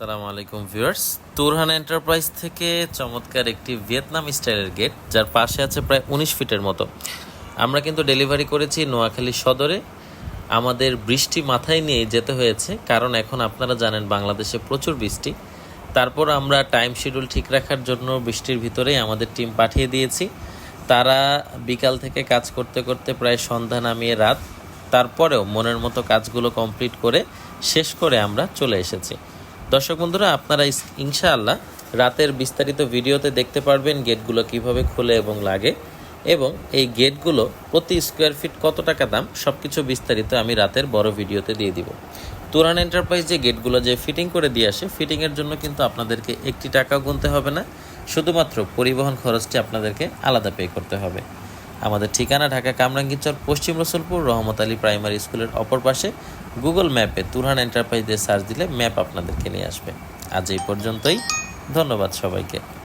আসসালামু আলাইকুম viewers, Turhan enterprise থেকে চমৎকার একটি ভিয়েতনাম স্টাইলের গেট, যার পাশে আছে প্রায় 19 ফিটের মতো। আমরা কিন্তু ডেলিভারি করেছি নোয়াখালী সদরে। আমাদের বৃষ্টি মাথায় নিয়ে যেতে হয়েছে, কারণ এখন আপনারা জানেন বাংলাদেশে প্রচুর বৃষ্টি। তারপর আমরা টাইম শিডিউল ঠিক রাখার জন্য বৃষ্টির ভিতরেই আমাদের টিম পাঠিয়ে দিয়েছি। তারা বিকাল থেকে কাজ করতে করতে প্রায় সন্ধ্যা নামিয়ে রাত, তারপরেও মনের মতো কাজগুলো কমপ্লিট করে শেষ করে আমরা চলে এসেছি। দর্শক বন্ধুরা, আপনারা ইনশাআল্লাহ রাতের বিস্তারিত ভিডিওতে দেখতে পারবেন গেটগুলো কিভাবে খোলে এবং লাগে, এবং এই গেটগুলো প্রতি স্কোয়ার ফিট কত টাকা দাম সব কিছু বিস্তারিত আমি রাতের বড় ভিডিওতে দিয়ে দিব। তুরান এন্টারপ্রাইজ যে গেটগুলো যে ফিটিং করে দিয়ে আসে, ফিটিংয়ের জন্য কিন্তু আপনাদেরকে একটি টাকাও গুনতে হবে না, শুধুমাত্র পরিবহন খরচটি আপনাদেরকে আলাদা পে করতে হবে। আমাদের ঠিকানা ঢাকা কামরাঙ্গীরচর, পশ্চিম রসুলপুর, রহমত আলী প্রাইমারি স্কুলের অপর পাশে। গুগল ম্যাপে তুরহান এন্টারপ্রাইজ দিয়ে সার্চ দিলে ম্যাপ আপনাদেরকে নিয়ে আসবে। আজ এই পর্যন্তই, ধন্যবাদ সবাইকে।